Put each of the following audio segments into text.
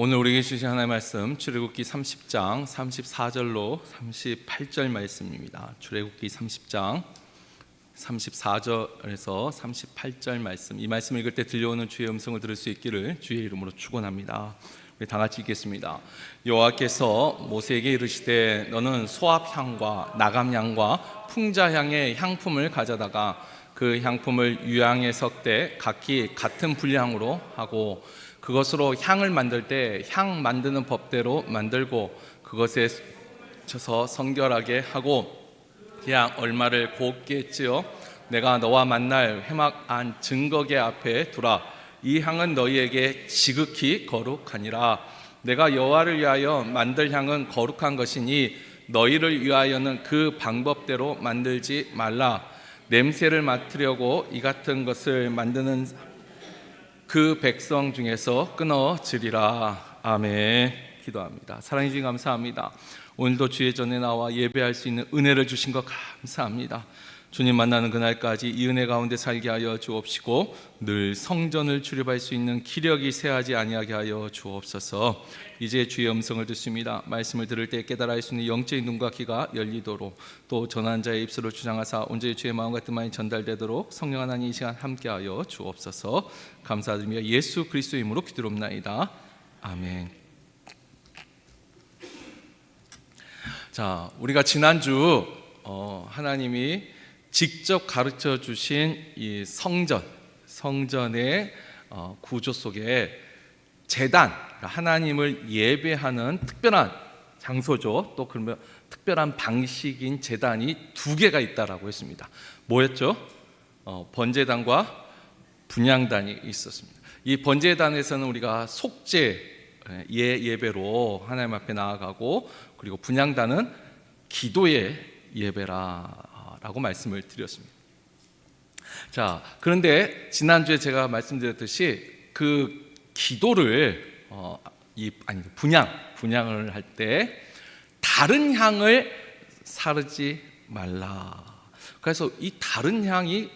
오늘 우리에게 주신 하나님의 말씀 출애굽기 30장 34절로 38절 말씀입니다. 출애굽기 30장 34절에서 38절 말씀, 이 말씀 읽을 때 들려오는 주의 음성을 들을 수 있기를 주의 이름으로 축원합니다. 우리 다 같이 읽겠습니다. 여호와께서 모세에게 이르시되 너는 소압향과 나감향과 풍자향의 향품을 가져다가 그 향품을 유향에 섞되 각기 같은 분량으로 하고 그것으로 향을 만들 때 향 만드는 법대로 만들고 그것에 쳐서 성결하게 하고 약 얼마를 곱게 찌어 내가 너와 만날 회막 안 증거계 앞에 두라. 이 향은 너희에게 지극히 거룩하니라. 내가 여호와를 위하여 만들 향은 거룩한 것이니 너희를 위하여는 그 방법대로 만들지 말라. 냄새를 맡으려고 이 같은 것을 만드는 그 백성 중에서 끊어지리라. 아멘. 기도합니다. 사랑해 주님 감사합니다. 오늘도 주의 전에 나와 예배할 수 있는 은혜를 주신 것 감사합니다. 주님 만나는 그날까지 이 은혜 가운데 살게 하여 주옵시고 늘 성전을 출입할 수 있는 기력이 쇠하지 아니하게 하여 주옵소서. 이제 주의 음성을 듣습니다. 말씀을 들을 때 깨달아 할 수 있는 영적인 눈과 귀가 열리도록, 또 전한 자의 입술을 주장하사 온전히 주의 마음과 뜻만이 전달되도록 성령 하나님 이 시간 함께하여 주옵소서. 감사드리며 예수 그리스도의 이름으로 기도합나이다. 아멘. 자, 우리가 지난주 하나님이 직접 가르쳐 주신 이 성전의 구조 속에 제단, 하나님을 예배하는 특별한 장소죠. 또 그러면 특별한 방식인 제단이 두 개가 있다라고 했습니다. 뭐였죠? 번제단과 분향단이 있었습니다. 이 번제단에서는 우리가 속죄 예배로 하나님 앞에 나아가고, 그리고 분향단은 기도의 예배라고 말씀을 드렸습니다. 자, 그런데 지난주에 제가 말씀드렸듯이 그 기도를 분향을 할 때 다른 향을 사르지 말라. 그래서 이 다른 향이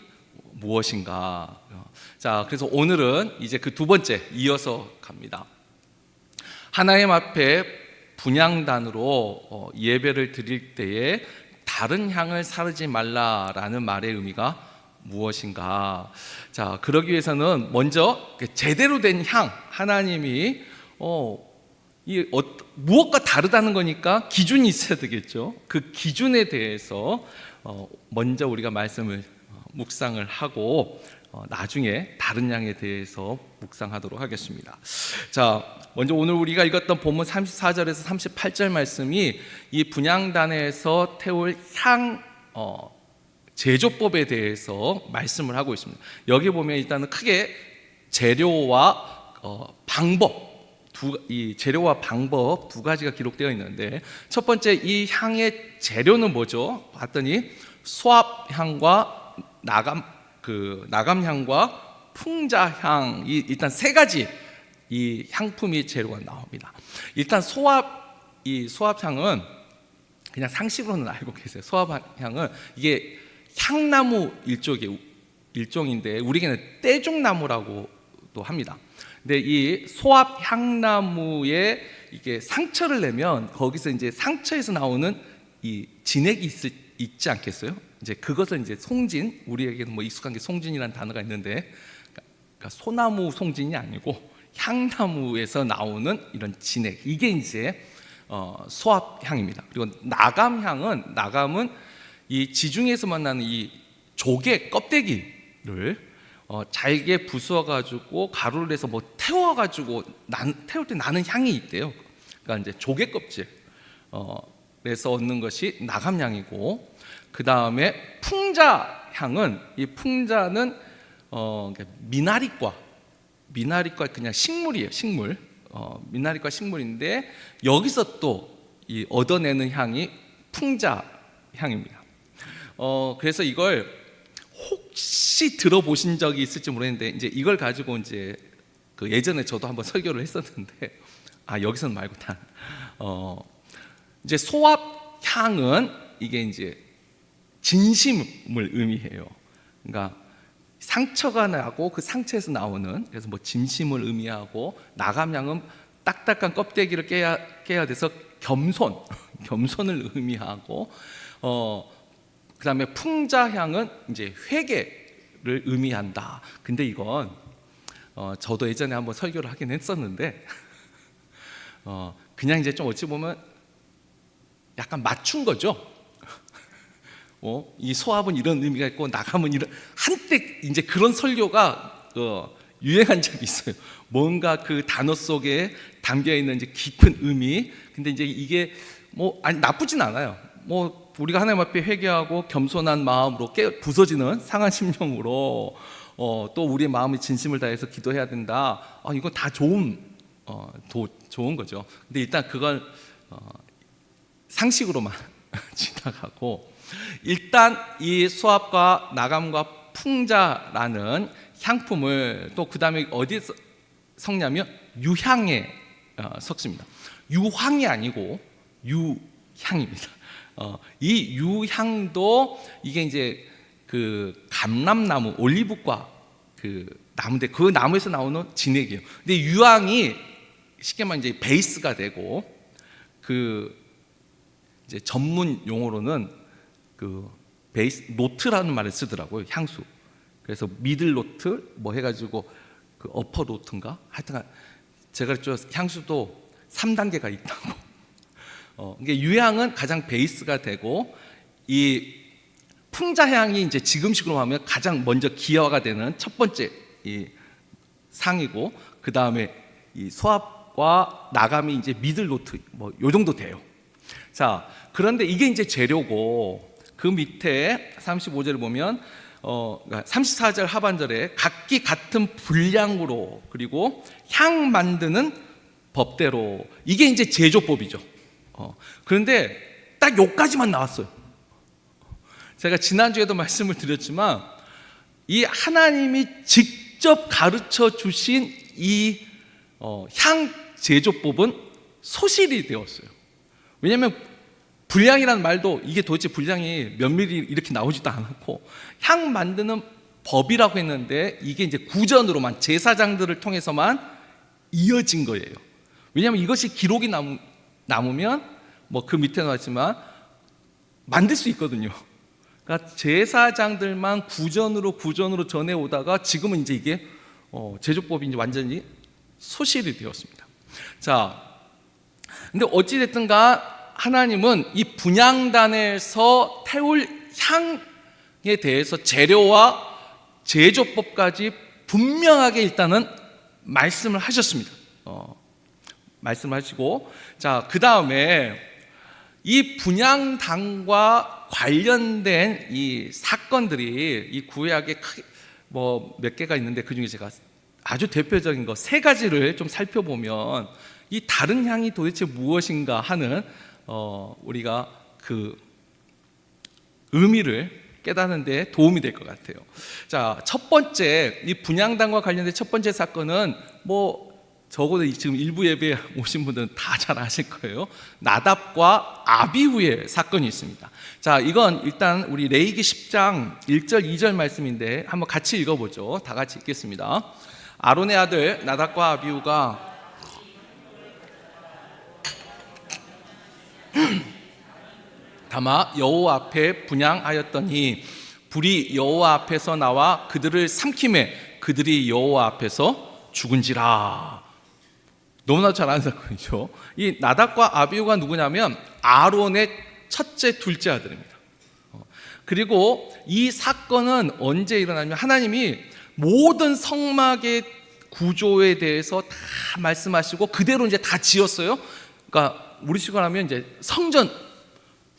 무엇인가? 자, 그래서 오늘은 이제 그 두 번째 이어서 갑니다. 하나님 앞에 분향단으로 예배를 드릴 때에 다른 향을 사르지 말라라는 말의 의미가 무엇인가? 자, 그러기 위해서는 먼저 제대로 된 향, 하나님이 무엇과 다르다는 거니까 기준이 있어야 되겠죠. 그 기준에 대해서 먼저 우리가 말씀을 묵상을 하고 나중에 다른 향에 대해서 묵상하도록 하겠습니다. 자, 먼저 오늘 우리가 읽었던 본문 34절에서 38절 말씀이 이 분향단에서 태울 향 제조법에 대해서 말씀을 하고 있습니다. 여기 보면 일단은 크게 재료와 방법, 이 재료와 방법 두 가지가 기록되어 있는데, 첫 번째 이 향의 재료는 뭐죠? 봤더니 소압향과 나감향과 풍자향이 일단 세 가지 이 향품이 재료가 나옵니다. 일단 소압향은 그냥 상식으로는 알고 계세요. 소압향은 이게 향나무 일종인데 우리에게는 떼죽나무라고도 합니다. 근데 이 소압향나무에 이게 상처를 내면 거기서 이제 상처에서 나오는 이 진액이 있지 않겠어요? 이제 그것을 이제 송진, 우리에게는 뭐 익숙한 게 송진이라는 단어가 있는데, 그러니까 소나무 송진이 아니고 향나무에서 나오는 이런 진액, 이게 이제 소압향입니다. 그리고 나감은 이 지중해에서만 나는 이 조개 껍데기를 잘게 부수어 가지고 가루를 해서 뭐 태워 가지고 태울 때 나는 향이 있대요. 그러니까 이제 조개 껍질에서 얻는 것이 나감향이고, 그 다음에 풍자향은, 이 풍자는 미나리과 그냥 식물이에요. 미나리과 식물인데 여기서 또 이 얻어내는 향이 풍자향입니다. 그래서 이걸 혹시 들어보신 적이 있을지 모르겠는데, 이제 이걸 가지고 이제 그 예전에 저도 한번 설교를 했었는데, 여기서는 말고 이제 소압향은 이게 이제 진심을 의미해요. 그러니까 상처가 나고 그 상처에서 나오는, 그래서 뭐 진심을 의미하고, 나감향은 딱딱한 껍데기를 깨야 돼서 겸손을 의미하고, 그다음에 풍자향은 이제 회개를 의미한다. 근데 이건 저도 예전에 한번 설교를 하긴 했었는데, 그냥 이제 좀 어찌 보면 약간 맞춘 거죠. 이 소합은 이런 의미가 있고 나감은 이런, 한때 이제 그런 설교가 유행한 적이 있어요. 뭔가 그 단어 속에 담겨 있는 이제 깊은 의미. 근데 이제 이게 아니 나쁘진 않아요. 우리가 하나님 앞에 회개하고 겸손한 마음으로 부서지는 상한 심령으로 또 우리의 마음의 진심을 다해서 기도해야 된다. 이건 다 좋은 거죠. 근데 일단 그걸 상식으로만 지나가고, 일단 이 수압과 나감과 풍자라는 향품을 또 그 다음에 어디에 섞냐면 유향에 섞습니다. 유황이 아니고 유향입니다. 이 유향도 이게 이제 그 감람나무, 올리브과 그 나무인데 그 나무에서 나오는 진액이에요. 근데 유향이 쉽게 말하면 이제 베이스가 되고, 그 이제 전문 용어로는 그 베이스 노트라는 말을 쓰더라고요. 향수. 그래서 미들 노트 뭐 해가지고 그 어퍼 노트인가? 하여튼 제가 그랬죠. 향수도 3단계가 있다고. 이게 유향은 가장 베이스가 되고, 이 풍자향이 이제 지금식으로 하면 가장 먼저 기여가 되는 첫 번째 이 상이고, 그 다음에 이 소합과 나감이 이제 미들 노트 뭐 요 정도 돼요. 자, 그런데 이게 이제 재료고, 그 밑에 35절을 보면 34절 하반절에 각기 같은 분량으로 그리고 향 만드는 법대로, 이게 이제 제조법이죠. 그런데 딱 요까지만 나왔어요. 제가 지난주에도 말씀을 드렸지만 이 하나님이 직접 가르쳐 주신 이 향 제조법은 소실이 되었어요. 왜냐하면 분량이라는 말도 이게 도대체 분량이 몇 미리 이렇게 나오지도 않았고, 향 만드는 법이라고 했는데 이게 이제 구전으로만, 제사장들을 통해서만 이어진 거예요. 왜냐하면 이것이 기록이 남으면 뭐 그 밑에 나왔지만 만들 수 있거든요. 그러니까 제사장들만 구전으로 전해오다가 지금은 이제 이게 제조법이 이제 완전히 소실이 되었습니다. 자, 근데 어찌됐든가 하나님은 이 분향단에서 태울 향에 대해서 재료와 제조법까지 분명하게 일단은 말씀을 하셨습니다. 말씀을 하시고, 자, 그 다음에 이 분향단과 관련된 이 사건들이 이 구약에 뭐 몇 개가 있는데, 그 중에 제가 아주 대표적인 거 3가지를 좀 살펴보면 이 다른 향이 도대체 무엇인가 하는 우리가 그 의미를 깨닫는 데 도움이 될 것 같아요. 자, 첫 번째, 이 분향단과 관련된 첫 번째 사건은 뭐 적어도 지금 일부 예배에 오신 분들은 다 잘 아실 거예요. 나답과 아비후의 사건이 있습니다. 자, 이건 일단 우리 레위기 10장 1절 2절 말씀인데 한번 같이 읽어보죠. 다 같이 읽겠습니다. 아론의 아들 나답과 아비후가 다마 여호와 앞에 분향하였더니 불이 여호와 앞에서 나와 그들을 삼키매 그들이 여호와 앞에서 죽은지라. 너무나 잘 아는 사건이죠. 이 나답과 아비후가 누구냐면 아론의 첫째, 둘째 아들입니다. 그리고 이 사건은 언제 일어나냐면 하나님이 모든 성막의 구조에 대해서 다 말씀하시고 그대로 이제 다 지었어요. 그러니까 우리 식으로 하면 이제 성전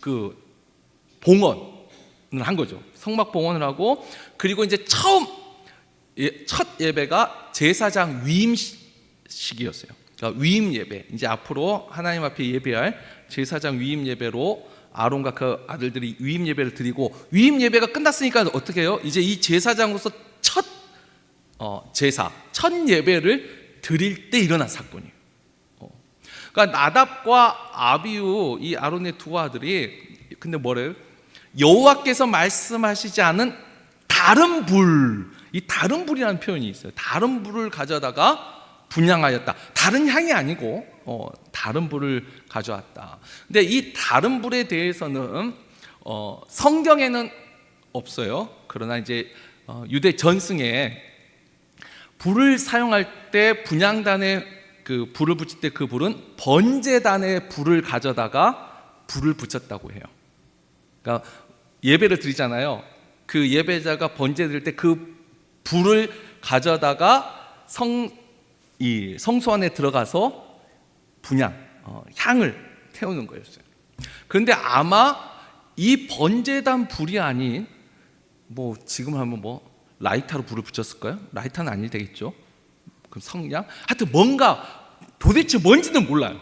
그 봉헌을 한 거죠. 성막 봉헌을 하고, 그리고 이제 첫 예배가 제사장 위임식이었어요. 그러니까 위임 예배, 이제 앞으로 하나님 앞에 예배할 제사장 위임 예배로 아론과 그 아들들이 위임 예배를 드리고, 위임 예배가 끝났으니까 어떻게 해요? 이제 이 제사장으로서 첫 예배를 드릴 때 일어난 사건이에요. 그러니까 나답과 아비후 이 아론의 두 아들이 근데 뭐래요? 여호와께서 말씀하시지 않은 다른 불, 이 다른 불이라는 표현이 있어요. 다른 불을 가져다가 분향하였다. 다른 향이 아니고 다른 불을 가져왔다. 근데 이 다른 불에 대해서는 성경에는 없어요. 그러나 이제 유대 전승에 불을 사용할 때 분향단에 그 불을 붙일 때 그 불은 번제단에 불을 가져다가 불을 붙였다고 해요. 그러니까 예배를 드리잖아요. 그 예배자가 번제 드릴 때 그 불을 가져다가 성소 안에 들어가서 분향, 향을 태우는 거였어요. 그런데 아마 이 번제단 불이 아닌 뭐 지금 하면 뭐 라이터로 불을 붙였을까요? 라이터는 아닐 되겠죠. 그럼 성냥? 하여튼 뭔가 도대체 뭔지는 몰라요.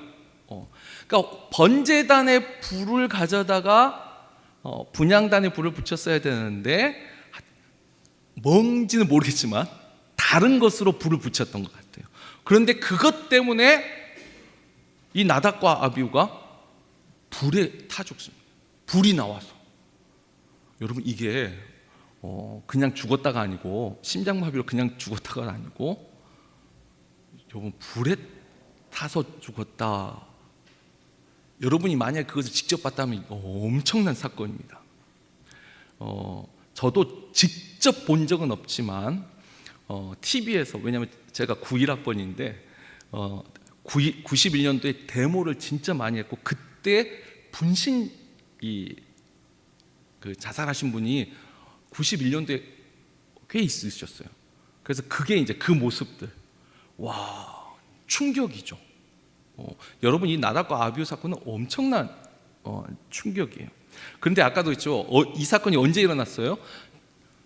그러니까 번제단에 불을 가져다가 분향단에 불을 붙였어야 되는데 뭔지는 모르겠지만 다른 것으로 불을 붙였던 것 같아요. 그런데 그것 때문에 이 나답과 아비후가 불에 타 죽습니다. 불이 나와서. 여러분 이게 그냥 죽었다가 아니고 심장마비로 그냥 죽었다가 아니고 여러분 불에 타서 죽었다. 여러분이 만약에 그것을 직접 봤다면 엄청난 사건입니다. 저도 직접 본 적은 없지만 TV에서, 왜냐하면 제가 91학번인데 91년도에 데모를 진짜 많이 했고 그때 분신 그 자살하신 분이 91년도에 꽤 있으셨어요. 그래서 그게 이제 그 모습들, 와 충격이죠. 여러분 이 나답과 아비후 사건은 엄청난 충격이에요. 그런데 아까도 있죠. 이 사건이 언제 일어났어요?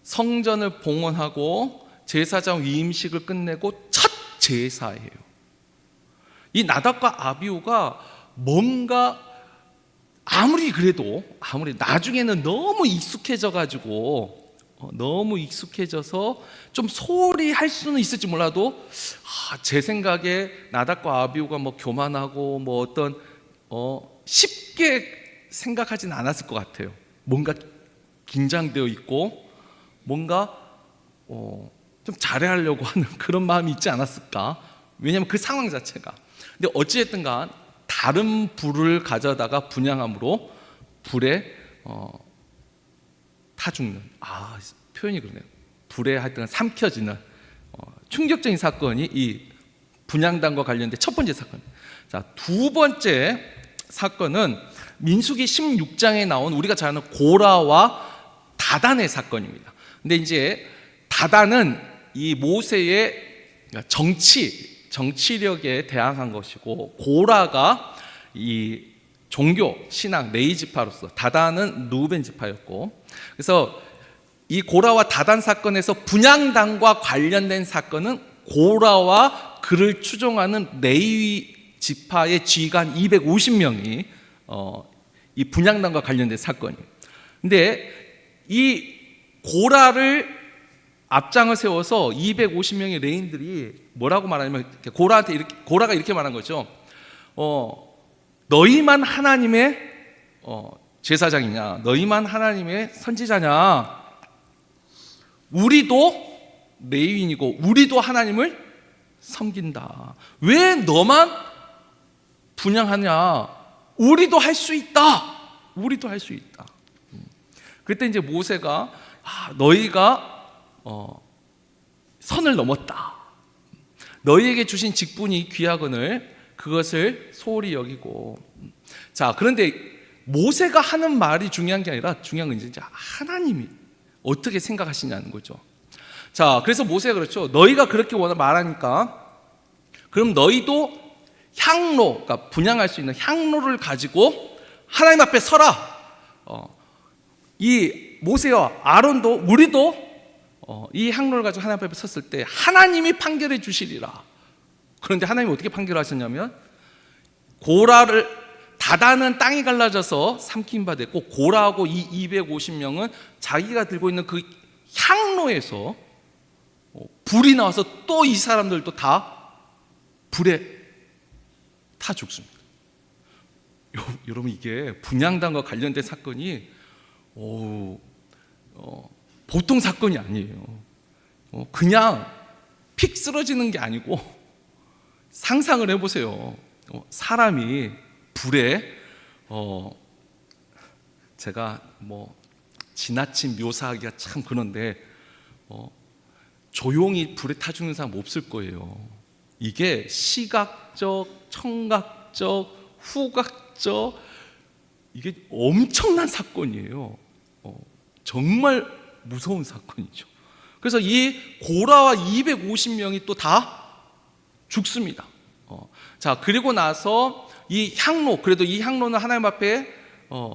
성전을 봉헌하고 제사장 위임식을 끝내고 첫 제사예요. 이 나답과 아비후가 뭔가 아무리 나중에는 너무 익숙해져서 좀 소홀히 할 수는 있을지 몰라도 제 생각에 나답과 아비후가 뭐 교만하고 뭐 어떤 쉽게 생각하지는 않았을 것 같아요. 뭔가 긴장되어 있고 뭔가 좀 잘해하려고 하는 그런 마음이 있지 않았을까? 왜냐하면 그 상황 자체가. 근데 어찌됐든 간 다른 불을 가져다가 분향함으로 불에 타 죽는, 표현이 그러네요. 불에 하여튼 삼켜지는 충격적인 사건이 이 분향단과 관련된 첫 번째 사건입니다. 자, 두 번째 사건은 민수기 16장에 나온 우리가 잘 아는 고라와 다단의 사건입니다. 근데 이제 다단은 이 모세의 정치력에 대항한 것이고, 고라가 이 종교 신앙 레위 지파로서, 다단은 루벤 지파였고, 그래서 이 고라와 다단 사건에서 분향단과 관련된 사건은 고라와 그를 추종하는 레위 지파의 지휘관 250명이 이 분향단과 관련된 사건이에요. 근데 이 고라를 앞장을 세워서 250명의 레인들이 뭐라고 말하냐면, 고라가 이렇게 말한 거죠. 너희만 하나님의 제사장이냐, 너희만 하나님의 선지자냐, 우리도 레위인이고 우리도 하나님을 섬긴다. 왜 너만 분향하냐? 우리도 할 수 있다. 우리도 할 수 있다. 그때 이제 모세가 너희가 선을 넘었다. 너희에게 주신 직분이 귀하거늘 그것을 소홀히 여기고. 자, 그런데 모세가 하는 말이 중요한 게 아니라 중요한 건 이제 하나님이 어떻게 생각하시냐는 거죠. 자, 그래서 모세가 그렇죠. 너희가 그렇게 말하니까 그럼 너희도 향로, 그러니까 분향할 수 있는 향로를 가지고 하나님 앞에 서라. 이 모세와 아론도 우리도 이 향로를 가지고 하나님 앞에 섰을 때 하나님이 판결해 주시리라. 그런데 하나님이 어떻게 판결하셨냐면, 다단은 땅이 갈라져서 삼킨 바 됐고, 고라하고 이 250명은 자기가 들고 있는 그 향로에서 불이 나와서 또 이 사람들도 다 불에 타 죽습니다. 여러분 이게 분향단과 관련된 사건이 보통 사건이 아니에요. 그냥 픽 쓰러지는 게 아니고 상상을 해보세요. 사람이 불에 제가 지나친 묘사하기가 참 그런데 조용히 불에 타 죽는 사람 없을 거예요. 이게 시각적, 청각적, 후각적 이게 엄청난 사건이에요. 정말 무서운 사건이죠. 그래서 이 고라와 250명이 또 다 죽습니다. 자, 그리고 나서 이 향로, 그래도 이 향로는 하나님 앞에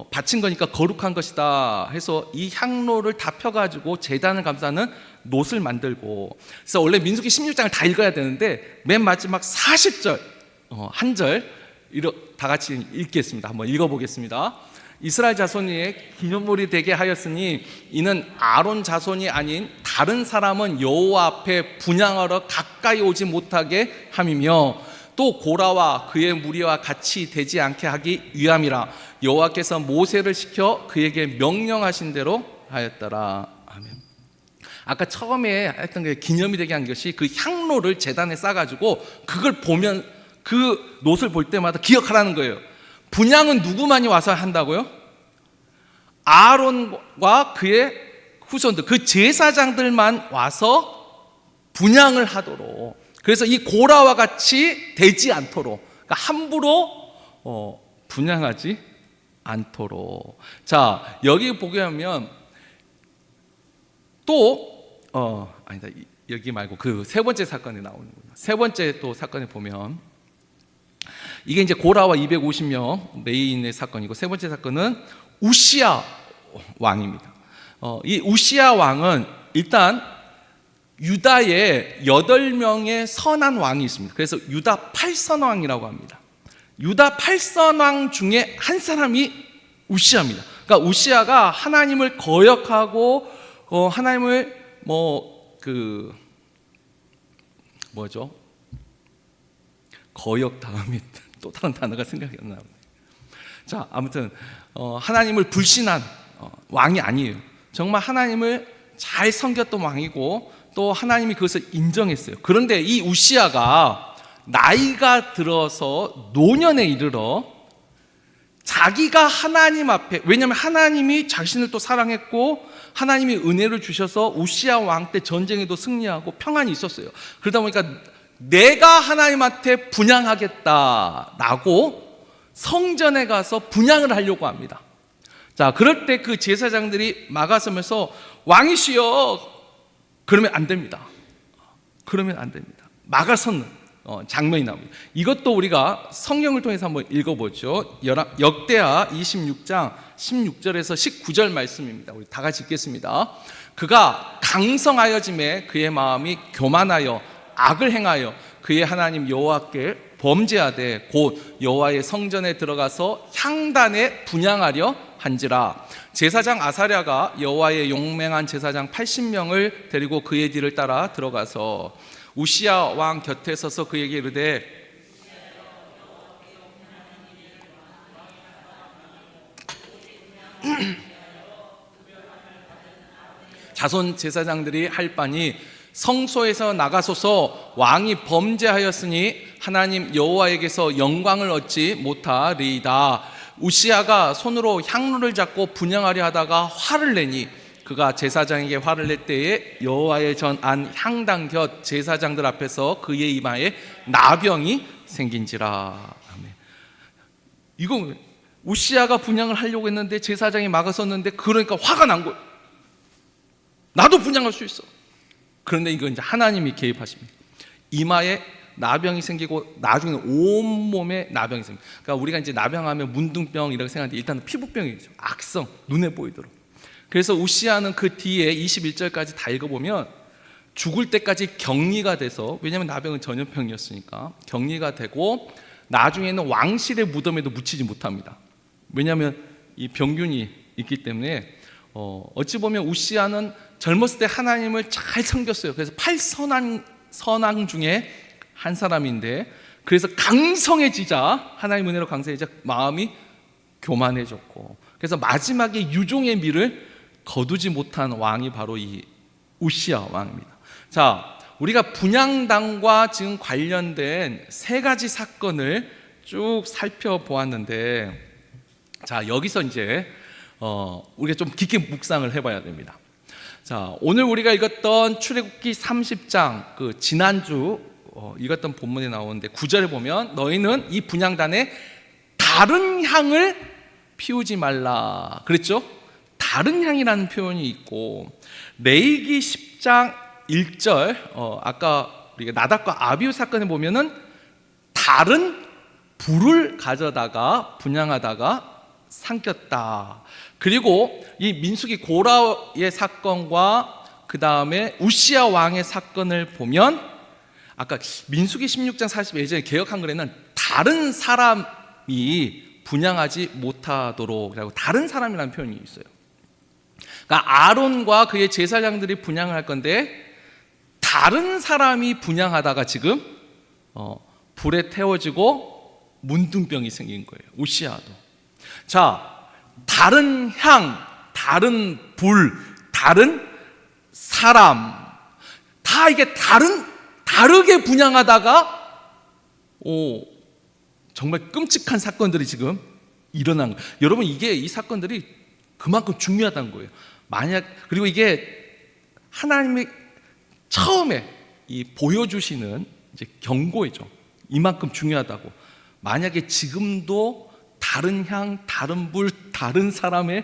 바친 거니까 거룩한 것이다 해서 이 향로를 다 펴가지고 제단을 감싸는 놋을 만들고, 그래서 원래 민수기 16장을 다 읽어야 되는데 맨 마지막 40절 한 절 다 같이 읽겠습니다. 한번 읽어보겠습니다. 이스라엘 자손이 기념물이 되게 하였으니 이는 아론 자손이 아닌 다른 사람은 여호와 앞에 분향하러 가까이 오지 못하게 함이며 또 고라와 그의 무리와 같이 되지 않게 하기 위함이라. 여호와께서 모세를 시켜 그에게 명령하신 대로 하였더라. 아멘. 아까 처음에 했던 게 기념이 되게 한 것이 그 향로를 제단에 싸가지고 그걸 보면 그 놋을 볼 때마다 기억하라는 거예요. 분향은 누구만이 와서 한다고요? 아론과 그의 후손들, 그 제사장들만 와서 분향을 하도록. 그래서 이 고라와 같이 되지 않도록, 그러니까 함부로 분향하지 않도록. 자, 여기 보게 하면 또 아니다, 여기 말고 그 세 번째 사건이 나오는군요. 세 번째 또 사건에 보면 이게 이제 고라와 250명 메인의 사건이고, 세 번째 사건은 우시야 왕입니다. 이 우시야 왕은 일단 유다에 8명의 선한 왕이 있습니다. 그래서 유다 8선왕이라고 합니다. 유다 8선왕 중에 한 사람이 우시야입니다. 그러니까 우시야가 하나님을 거역하고 하나님을 거역 다음에 또 다른 단어가 생각이 안 나요. 자, 아무튼 하나님을 불신한 왕이 아니에요. 정말 하나님을 잘 섬겼던 왕이고 또 하나님이 그것을 인정했어요. 그런데 이 우시야가 나이가 들어서 노년에 이르러 자기가 하나님 앞에, 왜냐하면 하나님이 자신을 또 사랑했고 하나님이 은혜를 주셔서 우시야 왕 때 전쟁에도 승리하고 평안이 있었어요. 그러다 보니까 내가 하나님한테 분향하겠다라고 성전에 가서 분향을 하려고 합니다. 자, 그럴 때 그 제사장들이 막아서면서 왕이시여, 그러면 안 됩니다. 그러면 안 됩니다. 막아서는 장면이 나옵니다. 이것도 우리가 성경을 통해서 한번 읽어보죠. 역대하 26장 16절에서 19절 말씀입니다. 우리 다 같이 읽겠습니다. 그가 강성하여짐에 그의 마음이 교만하여 악을 행하여 그의 하나님 여호와께 범죄하되 곧 여호와의 성전에 들어가서 향단에 분향하려 한지라. 제사장 아사랴가 여호와의 용맹한 제사장 80명을 데리고 그의 뒤를 따라 들어가서 우시야 왕 곁에 서서 그에게 이르되 자손 제사장들이 할 바니 성소에서 나가소서. 왕이 범죄하였으니 하나님 여호와에게서 영광을 얻지 못하리이다. 우시야가 손으로 향로를 잡고 분향하려 하다가 화를 내니 그가 제사장에게 화를 낼 때에 여호와의 전 안 향단 곁 제사장들 앞에서 그의 이마에 나병이 생긴지라. 아멘. 이거 우시야가 분향을 하려고 했는데 제사장이 막아섰는데, 그러니까 화가 난 거예요. 나도 분향할 수 있어. 그런데 이건 이제 하나님이 개입하십니다. 이마에 나병이 생기고 나중에 온몸에 나병이 생깁니다. 그러니까 우리가 이제 나병하면 문둥병 이라고 생각하는데 일단은 피부병이죠. 악성, 눈에 보이도록. 그래서 우시야는 그 뒤에 21절까지 다 읽어보면 죽을 때까지 격리가 돼서, 왜냐하면 나병은 전염병이었으니까 격리가 되고 나중에는 왕실의 무덤에도 묻히지 못합니다. 왜냐하면 이 병균이 있기 때문에 어찌 보면 우시야는 젊었을 때 하나님을 잘 섬겼어요. 그래서 8선왕 중에 한 사람인데, 그래서 강성해지자, 하나님 은혜로 강성해지자 마음이 교만해졌고, 그래서 마지막에 유종의 미를 거두지 못한 왕이 바로 이 우시야 왕입니다. 자, 우리가 분향단과 지금 관련된 세 가지 사건을 쭉 살펴보았는데, 자, 여기서 이제 우리가 좀 깊게 묵상을 해봐야 됩니다. 자, 오늘 우리가 읽었던 출애굽기 30장, 그 지난주 읽었던 본문에 나오는데 9절에 보면 너희는 이 분향단에 다른 향을 피우지 말라 그랬죠? 다른 향이라는 표현이 있고, 레위기 10장 1절, 아까 우리가 나답과 아비후 사건에 보면은 다른 불을 가져다가 분향하다가 삼켰다. 그리고 이 민수기 고라의 사건과 그 다음에 우시야 왕의 사건을 보면, 아까 민수기 16장 42절에 개역 한글에는 다른 사람이 분향하지 못하도록 라고 다른 사람이라는 표현이 있어요. 그러니까 아론과 그의 제사장들이 분향을 할 건데, 다른 사람이 분향하다가 지금 불에 태워지고 문둥병이 생긴 거예요. 우시아도. 자, 다른 향, 다른 불, 다른 사람, 다 이게 다르게 분향하다가 정말 끔찍한 사건들이 지금 일어난 거예요. 여러분, 이 사건들이 그만큼 중요하다는 거예요. 그리고 이게 하나님이 처음에 보여주시는 이제 경고이죠. 이만큼 중요하다고. 만약에 지금도 다른 향, 다른 불, 다른 사람의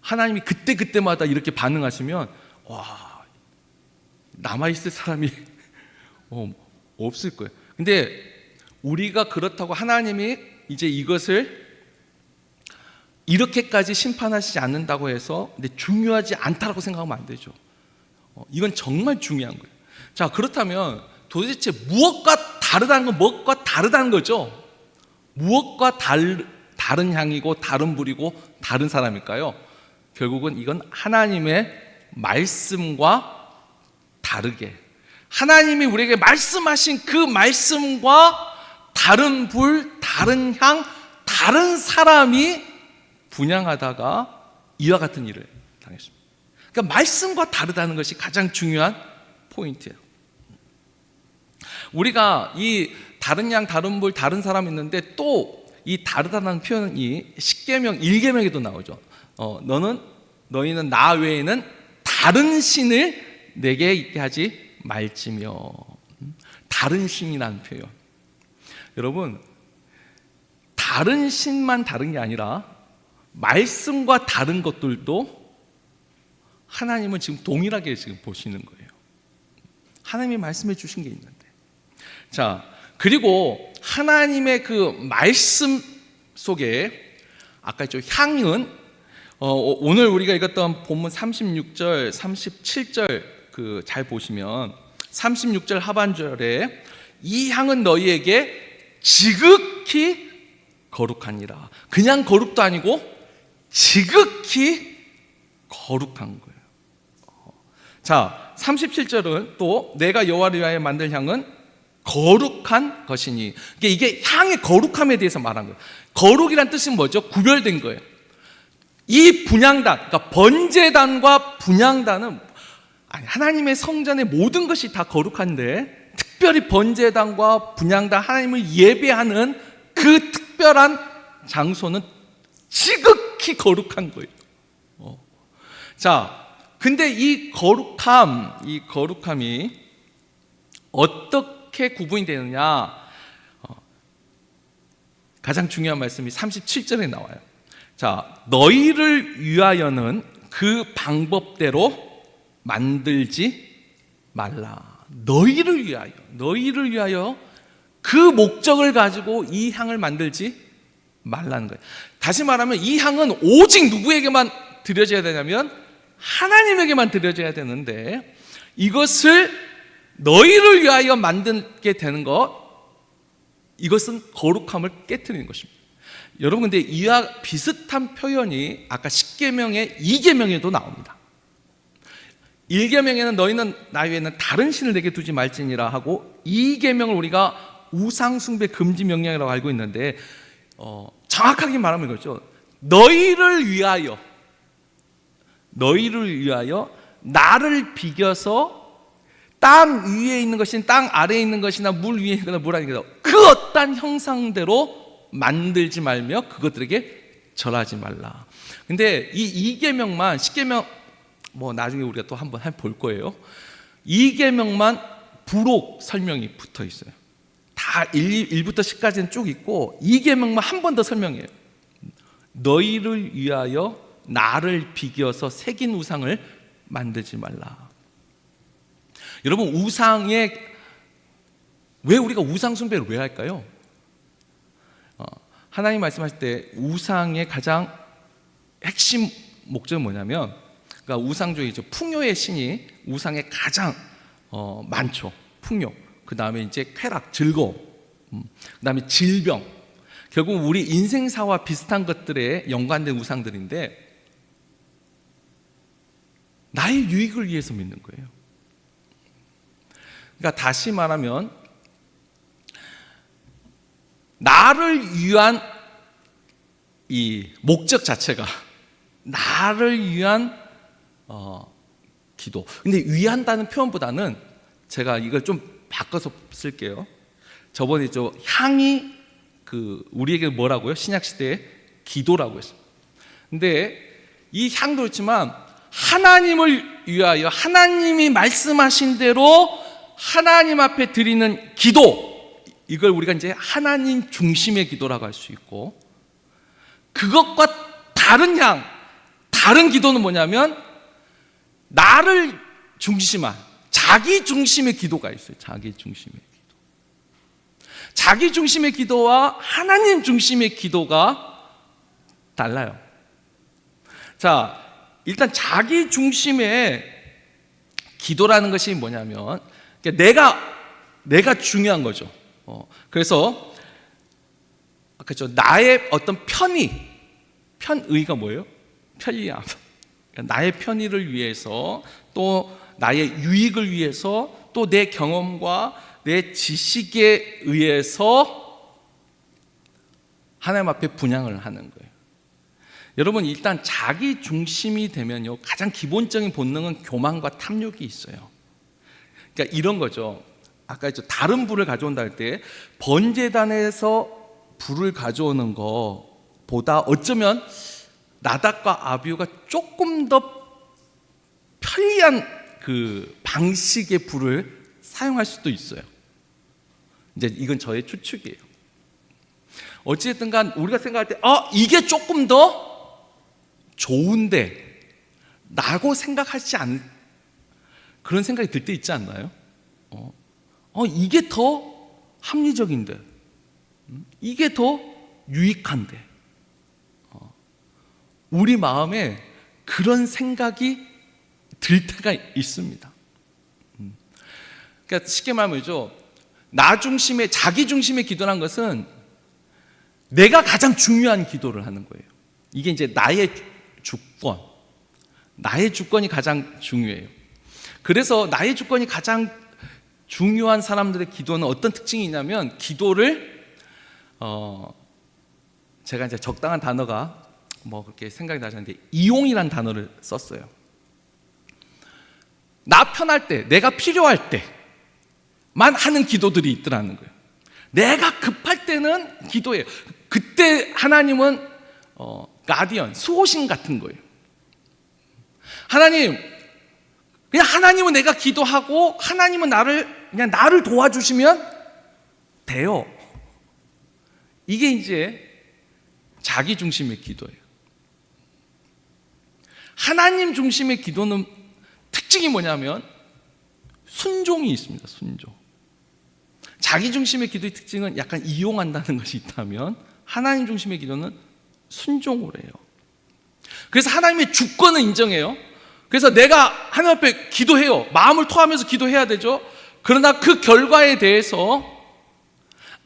하나님이 그때마다 이렇게 반응하시면, 와, 남아있을 사람이 없을 거예요. 근데 우리가 그렇다고 하나님이 이제 이것을 이렇게까지 심판하시지 않는다고 해서 근데 중요하지 않다라고 생각하면 안 되죠. 이건 정말 중요한 거예요. 자, 그렇다면 도대체 무엇과 다르다는 건 무엇과 다르다는 거죠? 무엇과 다른 향이고 다른 불이고 다른 사람일까요? 결국은 이건 하나님의 말씀과 다르게, 하나님이 우리에게 말씀하신 그 말씀과 다른 불, 다른 향, 다른 사람이 분향하다가 이와 같은 일을 당했습니다. 그러니까 말씀과 다르다는 것이 가장 중요한 포인트예요. 우리가 이 다른 양, 다른 불, 다른 사람이 있는데 또 이 다르다는 표현이 십계명 1계명에도 나오죠. 너희는 나 외에는 다른 신을 내게 있게 하지 말지며. 다른 신이라는 표현. 여러분, 다른 신만 다른 게 아니라 말씀과 다른 것들도 하나님은 지금 동일하게 지금 보시는 거예요. 하나님이 말씀해 주신 게 있는데. 자, 그리고 하나님의 그 말씀 속에 아까 있죠, 향은 오늘 우리가 읽었던 본문 36절, 37절 잘 보시면 36절 하반절에 이 향은 너희에게 지극히 거룩하니라. 그냥 거룩도 아니고 지극히 거룩한 거예요. 자, 37절은 또 내가 여호와를 위하여 만들 향은 거룩한 것이니. 이게 향의 거룩함에 대해서 말한 거예요. 거룩이란 뜻은 뭐죠? 구별된 거예요. 이 분향단, 그러니까 번제단과 분향단은 하나님의 성전의 모든 것이 다 거룩한데, 특별히 번제단과 분향단, 하나님을 예배하는 그 특별한 장소는 지극히 거룩한 거예요. 자, 근데 이 거룩함이 어떻게 구분이 되느냐? 가장 중요한 말씀이 37절에 나와요. 자, 너희를 위하여는 그 방법대로 만들지 말라. 너희를 위하여 그 목적을 가지고 이 향을 만들지 말라는 거예요. 다시 말하면 이 향은 오직 누구에게만 드려져야 되냐면 하나님에게만 드려져야 되는데, 이것을 너희를 위하여 만들게 되는 것, 이것은 거룩함을 깨트리는 것입니다. 여러분, 근데 이와 비슷한 표현이 아까 10계명의 2계명에도 나옵니다. 1계명에는 너희는 나 외에는 다른 신을 내게 두지 말지니라 하고, 2계명을 우리가 우상숭배 금지 명령이라고 알고 있는데, 정확하게 말하면 이거죠. 너희를 위하여 나를 비겨서 땅 위에 있는 것이나 땅 아래에 있는 것이나 물 위에 있거나 물 아래 있거나 그 어떠한 형상대로 만들지 말며 그것들에게 절하지 말라. 근데 이 2계명만 10계명 뭐 나중에 우리가 또 한번 볼 거예요. 2계명만 부록 설명이 붙어 있어요. 다 1부터 10까지는 쭉 있고 2계명만 한 번 더 설명해요. 너희를 위하여 나를 비교서 새긴 우상을 만들지 말라. 여러분, 왜 우리가 우상 숭배를 왜 할까요? 하나님 말씀하실 때 우상의 가장 핵심 목적은 뭐냐면, 그러니까 우상주의죠. 풍요의 신이 우상에 가장 많죠. 풍요. 그 다음에 이제 쾌락, 즐거움, 그 다음에 질병. 결국 우리 인생사와 비슷한 것들에 연관된 우상들인데 나의 유익을 위해서 믿는 거예요. 그러니까 다시 말하면 나를 위한 이 목적 자체가 나를 위한 기도. 근데 위한다는 표현보다는 제가 이걸 좀 바꿔서 쓸게요. 저번에 향이 우리에게 뭐라고요? 신약 시대에 기도라고 했어요. 근데 이 향도 그렇지만 하나님을 위하여 하나님이 말씀하신 대로 하나님 앞에 드리는 기도, 이걸 우리가 이제 하나님 중심의 기도라고 할 수 있고, 그것과 다른 다른 기도는 뭐냐면 나를 중심한 자기 중심의 기도가 있어요. 자기 중심의 기도. 자기 중심의 기도와 하나님 중심의 기도가 달라요. 자, 일단 자기 중심의 기도라는 것이 뭐냐면 내가 중요한 거죠. 그래서 그렇죠. 나의 어떤 편의가 뭐예요? 편리함. 나의 편의를 위해서, 또 나의 유익을 위해서, 또 내 경험과 내 지식에 의해서 하나님 앞에 분향을 하는 거예요. 여러분, 일단 자기 중심이 되면요, 가장 기본적인 본능은 교만과 탐욕이 있어요. 그러니까 이런 거죠. 아까 다른 불을 가져온다 할 때 번제단에서 불을 가져오는 것보다 어쩌면 나답과 아비후가 조금 더 편리한 그 방식의 불을 사용할 수도 있어요. 이제 이건 저의 추측이에요. 어찌됐든 간 우리가 생각할 때 이게 조금 더 좋은데 라고 생각하지 않는 그런 생각이 들 때 있지 않나요? 이게 더 합리적인데, 이게 더 유익한데, 우리 마음에 그런 생각이 들 때가 있습니다. 그러니까 쉽게 말하면 나 중심의, 자기 중심의 기도라는 것은 내가 가장 중요한 기도를 하는 거예요. 이게 이제 나의 주권이 가장 중요해요. 그래서 나의 주권이 가장 중요한 사람들의 기도는 어떤 특징이 있냐면, 기도를 제가 이제 적당한 단어가 그렇게 생각이 나지 않는데 이용이라는 단어를 썼어요. 나 편할 때, 내가 필요할 때만 하는 기도들이 있더라는 거예요. 내가 급할 때는 기도해요. 그때 하나님은 가디언, 수호신 같은 거예요. 하나님은 내가 기도하고 하나님은 나를 도와주시면 돼요. 이게 이제 자기 중심의 기도예요. 하나님 중심의 기도는 특징이 뭐냐면 순종이 있습니다. 순종. 자기 중심의 기도의 특징은 약간 이용한다는 것이 있다면, 하나님 중심의 기도는 순종을 해요. 그래서 하나님의 주권을 인정해요. 그래서 내가 하나님 앞에 기도해요. 마음을 토하면서 기도해야 되죠. 그러나 그 결과에 대해서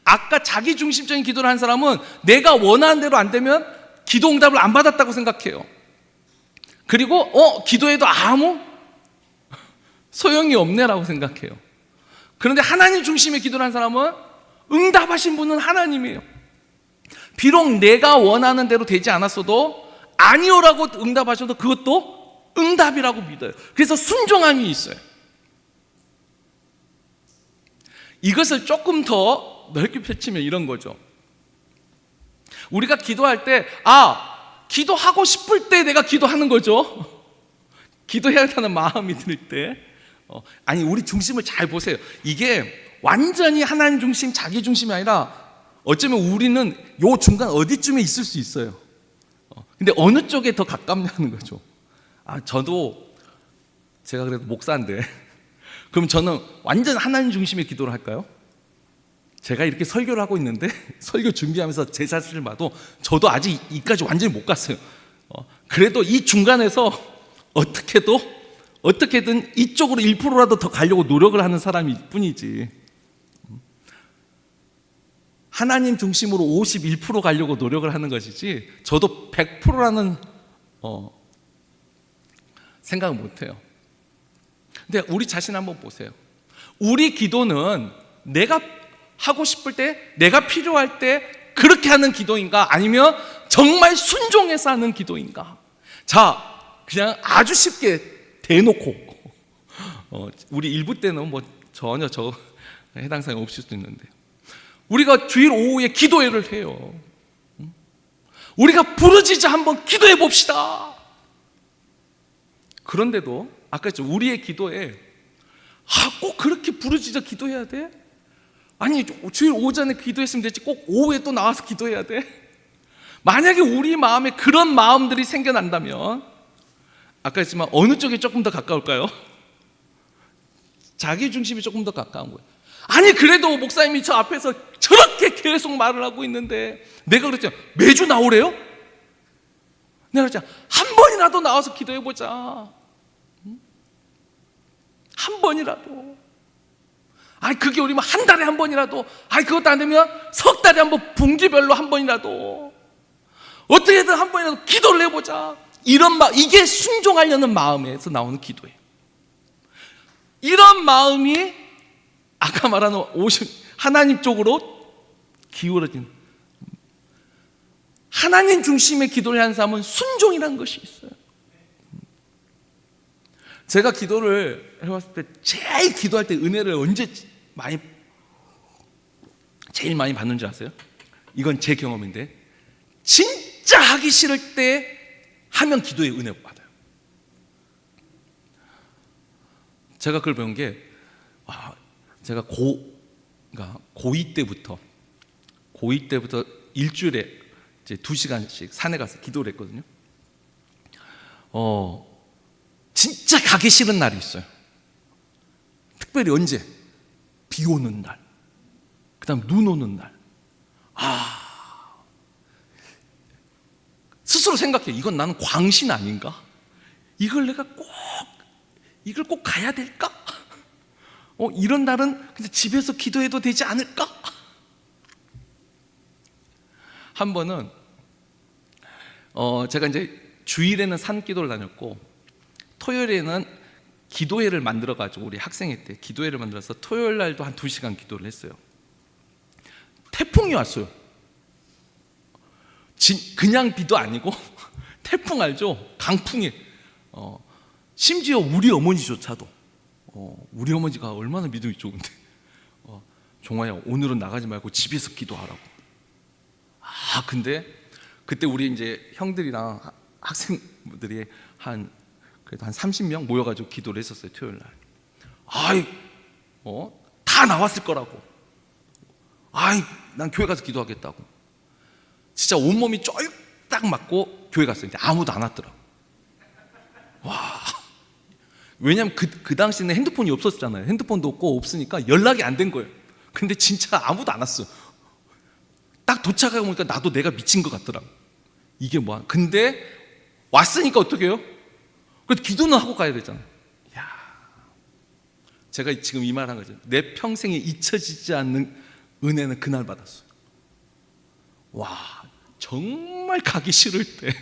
아까 자기 중심적인 기도를 한 사람은 내가 원하는 대로 안 되면 기도 응답을 안 받았다고 생각해요. 그리고 기도해도 아무 소용이 없네라고 생각해요. 그런데 하나님 중심의 기도를 한 사람은 응답하신 분은 하나님이에요. 비록 내가 원하는 대로 되지 않았어도 아니오라고 응답하셔도 그것도 응답이라고 믿어요. 그래서 순종함이 있어요. 이것을 조금 더 넓게 펼치면 이런 거죠. 우리가 기도할 때, 기도하고 싶을 때 내가 기도하는 거죠. 기도해야겠다는 마음이 들 때. 아니, 우리 중심을 잘 보세요. 이게 완전히 하나님 중심, 자기 중심이 아니라 어쩌면 우리는 요 중간 어디쯤에 있을 수 있어요. 근데 어느 쪽에 더 가깝냐는 거죠. 저도 제가 그래도 목사인데 그럼 저는 완전 하나님 중심의 기도를 할까요? 제가 이렇게 설교를 하고 있는데 설교 준비하면서 제 자신을 봐도 저도 아직 이까지 완전히 못 갔어요. 그래도 이 중간에서 어떻게든 이쪽으로 1%라도 더 가려고 노력을 하는 사람일 뿐이지, 하나님 중심으로 51% 가려고 노력을 하는 것이지 저도 100%라는 생각을 못해요. 근데 우리 자신 한번 보세요. 우리 기도는 내가 하고 싶을 때, 내가 필요할 때 그렇게 하는 기도인가, 아니면 정말 순종해서 하는 기도인가? 자, 그냥 아주 쉽게 대놓고 우리 일부 때는 뭐 전혀 저 해당 사항이 없을 수도 있는데, 우리가 주일 오후에 기도회를 해요. 우리가 부르짖어 한번 기도해 봅시다. 그런데도 아까 했죠, 우리의 기도에 꼭 그렇게 부르짖어 기도해야 돼? 아니, 주일 오전에 기도했으면 되지 꼭 오후에 또 나와서 기도해야 돼? 만약에 우리 마음에 그런 마음들이 생겨난다면, 아까 했지만 어느 쪽에 조금 더 가까울까요? 자기 중심이 조금 더 가까운 거예요. 아니, 그래도 목사님이 저 앞에서 저렇게 계속 말을 하고 있는데, 내가 그랬죠, 매주 나오래요? 내가 그랬죠, 한 번이라도 나와서 기도해보자. 한 번이라도. 아니, 그게 우리면 한 달에 한 번이라도, 아니 그것도 안 되면 석 달에 한 번, 분기별로 한 번이라도 어떻게든 한 번이라도 기도를 해보자. 이런 이게 순종하려는 마음에서 나오는 기도예요. 이런 마음이 아까 말하는 하나님 쪽으로 기울어진, 하나님 중심의 기도를 하는 사람은 순종이라는 것이 있어요. 제가 기도를 해봤을 때 제일 기도할 때 은혜를 제일 많이 받는 줄 아세요? 이건 제 경험인데, 진짜 하기 싫을 때 하면 기도의 은혜 받아요. 제가 그걸 배운 게, 제가 고2 때부터 일주일에 이제 2시간씩 산에 가서 기도를 했거든요. 진짜 가기 싫은 날이 있어요. 특별히 언제? 비 오는 날, 그 다음 눈 오는 날. 스스로 생각해, 이건 나는 광신 아닌가? 이걸 꼭 가야 될까? 이런 날은 그냥 집에서 기도해도 되지 않을까? 한 번은 제가 이제 주일에는 산기도를 다녔고, 토요일에는 기도회를 만들어가지고, 우리 학생회 때 기도회를 만들어서 토요일 날도 한 2시간 기도를 했어요. 태풍이 왔어요. 그냥 비도 아니고 태풍 알죠? 강풍이. 심지어 우리 어머니조차도, 우리 어머니가 얼마나 믿음이 좋은데, 종아야 오늘은 나가지 말고 집에서 기도하라고. 근데 그때 우리 이제 형들이랑 학생들이 그래도 한 30명 모여가지고 기도를 했었어요, 토요일 날. 다 나왔을 거라고. 난 교회 가서 기도하겠다고. 진짜 온몸이 쫄딱 맞고 교회 갔어요. 근데 아무도 안 왔더라고. 왜냐면 그 당시에는 핸드폰이 없었잖아요. 핸드폰도 없으니까 연락이 안 된 거예요. 근데 진짜 아무도 안 왔어. 딱 도착하고 보니까 나도 내가 미친 것 같더라고. 이게 뭐야? 근데 왔으니까 어떻게 해요? 그래도 기도는 하고 가야 되잖아요. 제가 지금 이 말 한 거죠. 내 평생에 잊혀지지 않는 은혜는 그날 받았어요. 정말 가기 싫을 때,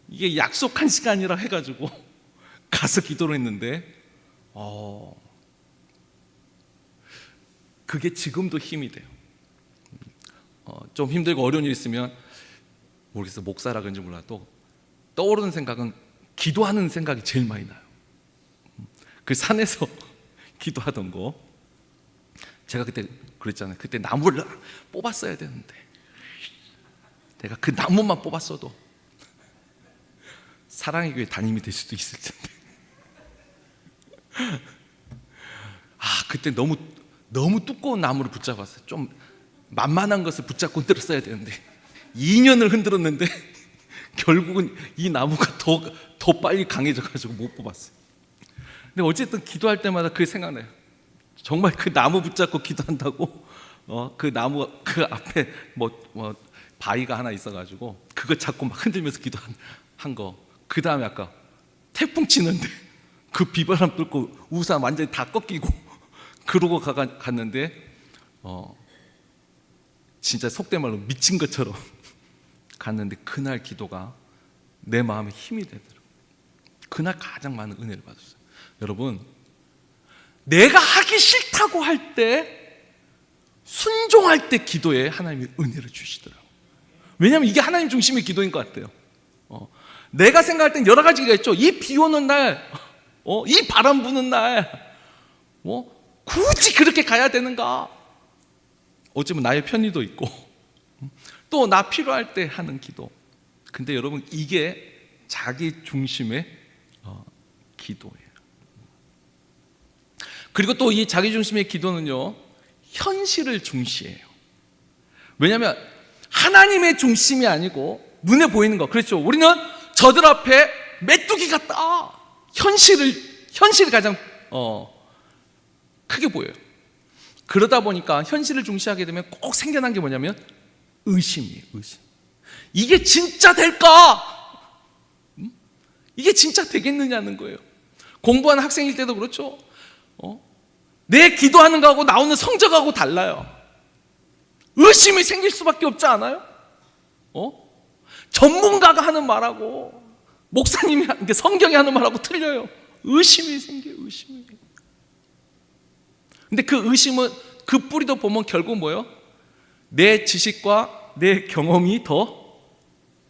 이게 약속한 시간이라 해가지고 가서 기도를 했는데, 그게 지금도 힘이 돼요. 좀 힘들고 어려운 일 있으면, 모르겠어요, 목사라 그런지 몰라도 떠오르는 생각은 기도하는 생각이 제일 많이 나요. 그 산에서 기도하던 거. 제가 그때 그랬잖아요. 그때 나무를 뽑았어야 되는데 내가 그 나무만 뽑았어도 사랑의 교회 담임이 될 수도 있을 텐데. 그때 너무 두꺼운 나무를 붙잡았어요. 좀 만만한 것을 붙잡고 흔들었어야 되는데 2년을 흔들었는데 결국은 이 나무가 더 빨리 강해져가지고 못 뽑았어요. 근데 어쨌든 기도할 때마다 그게 생각나요. 정말 그 나무 붙잡고 기도한다고 그 나무 그 앞에 뭐 바위가 하나 있어가지고 그거 잡고 막 흔들면서 기도한 거. 그 다음에 아까 태풍 치는데 그 비바람 뚫고 우산 완전히 다 꺾이고 그러고 갔는데 진짜 속된 말로 미친 것처럼 갔는데 그날 기도가 내 마음에 힘이 되더라고요. 그날 가장 많은 은혜를 받았어요. 여러분, 내가 하기 싫다고 할 때, 순종할 때 기도에 하나님이 은혜를 주시더라고요. 왜냐하면 이게 하나님 중심의 기도인 것 같아요. 내가 생각할 땐 여러 가지가 있죠. 이 비 오는 날, 이 바람 부는 날, 굳이 그렇게 가야 되는가? 어쩌면 나의 편의도 있고, 또 나 필요할 때 하는 기도. 근데 여러분, 이게 자기 중심의 기도예요. 그리고 또 이 자기 중심의 기도는요, 현실을 중시해요. 왜냐하면 하나님의 중심이 아니고 눈에 보이는 거. 그렇죠. 우리는 저들 앞에 메뚜기 같다. 현실이 가장 크게 보여요. 그러다 보니까 현실을 중시하게 되면 꼭 생겨난 게 뭐냐면 의심이에요. 의심. 이게 진짜 될까? 이게 진짜 되겠느냐는 거예요. 공부하는 학생일 때도 그렇죠. 내 기도하는 거하고 나오는 성적하고 달라요. 의심이 생길 수밖에 없지 않아요? 전문가가 하는 말하고 목사님이 성경이 하는 말하고 틀려요. 의심이 생겨요. 의심이. 근데 그 의심은 그 뿌리도 보면 결국 뭐예요? 내 지식과 내 경험이 더